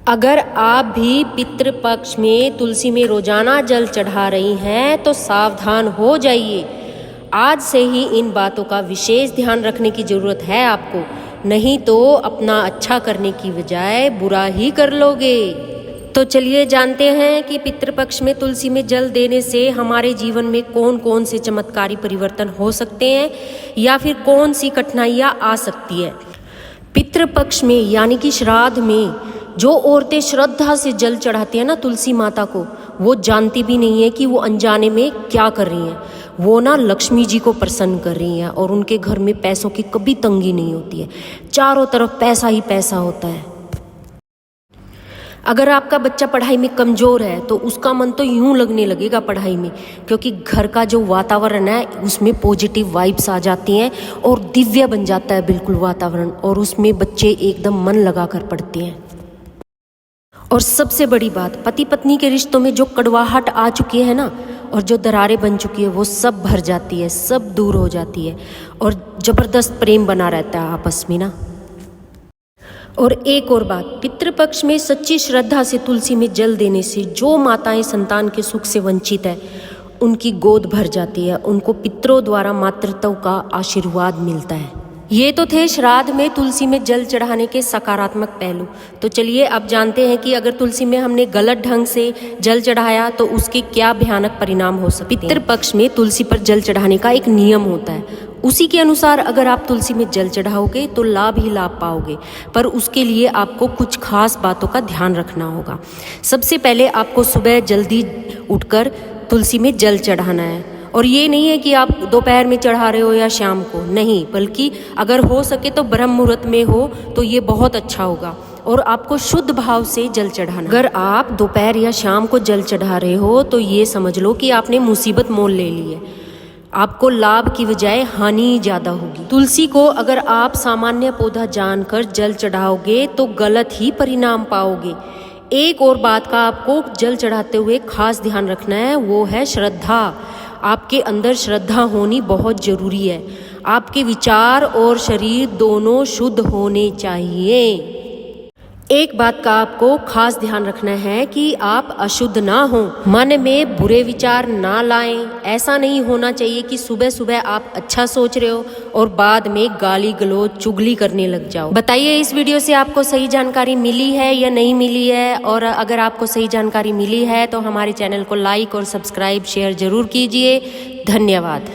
अगर आप भी पितृपक्ष में तुलसी में रोजाना जल चढ़ा रही हैं तो सावधान हो जाइए। आज से ही इन बातों का विशेष ध्यान रखने की ज़रूरत है आपको, नहीं तो अपना अच्छा करने की बजाय बुरा ही कर लोगे। तो चलिए जानते हैं कि पितृपक्ष में तुलसी में जल देने से हमारे जीवन में कौन कौन से चमत्कारी परिवर्तन हो सकते हैं या फिर कौन सी कठिनाइयाँ आ सकती है। पितृपक्ष में यानी कि श्राद्ध में जो औरतें श्रद्धा से जल चढ़ाती हैं ना तुलसी माता को, वो जानती भी नहीं है कि वो अनजाने में क्या कर रही हैं। वो ना लक्ष्मी जी को प्रसन्न कर रही हैं और उनके घर में पैसों की कभी तंगी नहीं होती है, चारों तरफ पैसा ही पैसा होता है। अगर आपका बच्चा पढ़ाई में कमज़ोर है तो उसका मन तो यूं लगने लगेगा पढ़ाई में, क्योंकि घर का जो वातावरण है उसमें पॉजिटिव वाइब्स आ जाती हैं और दिव्य बन जाता है बिल्कुल वातावरण, और उसमें बच्चे एकदम मन लगा कर पढ़ते हैं। और सबसे बड़ी बात, पति पत्नी के रिश्तों में जो कड़वाहट आ चुकी है ना और जो दरारें बन चुकी है वो सब भर जाती है, सब दूर हो जाती है और ज़बरदस्त प्रेम बना रहता है आपस में ना। और एक और बात, पितृपक्ष में सच्ची श्रद्धा से तुलसी में जल देने से जो माताएं संतान के सुख से वंचित है उनकी गोद भर जाती है, उनको पितरों द्वारा मातृत्व का आशीर्वाद मिलता है। ये तो थे श्राद्ध में तुलसी में जल चढ़ाने के सकारात्मक पहलू। तो चलिए अब जानते हैं कि अगर तुलसी में हमने गलत ढंग से जल चढ़ाया तो उसके क्या भयानक परिणाम हो सकते हैं। पितृपक्ष में तुलसी पर जल चढ़ाने का एक नियम होता है, उसी के अनुसार अगर आप तुलसी में जल चढ़ाओगे तो लाभ ही लाभ पाओगे, पर उसके लिए आपको कुछ खास बातों का ध्यान रखना होगा। सबसे पहले आपको सुबह जल्दी उठकर तुलसी में जल चढ़ाना है, और ये नहीं है कि आप दोपहर में चढ़ा रहे हो या शाम को, नहीं, बल्कि अगर हो सके तो ब्रह्म मुहूर्त में हो तो ये बहुत अच्छा होगा। और आपको शुद्ध भाव से जल चढ़ाना। अगर आप दोपहर या शाम को जल चढ़ा रहे हो तो ये समझ लो कि आपने मुसीबत मोल ले ली है, आपको लाभ की बजाय हानि ज़्यादा होगी। तुलसी को अगर आप सामान्य पौधा जानकर जल चढ़ाओगे तो गलत ही परिणाम पाओगे। एक और बात का आपको जल चढ़ाते हुए खास ध्यान रखना है, वो है श्रद्धा। आपके अंदर श्रद्धा होनी बहुत ज़रूरी है। आपके विचार और शरीर दोनों शुद्ध होने चाहिए। एक बात का आपको खास ध्यान रखना है कि आप अशुद्ध ना हो, मन में बुरे विचार ना लाएं। ऐसा नहीं होना चाहिए कि सुबह सुबह आप अच्छा सोच रहे हो और बाद में गाली गलौज चुगली करने लग जाओ। बताइए इस वीडियो से आपको सही जानकारी मिली है या नहीं मिली है, और अगर आपको सही जानकारी मिली है तो हमारे चैनल को लाइक और सब्सक्राइब शेयर जरूर कीजिए। धन्यवाद।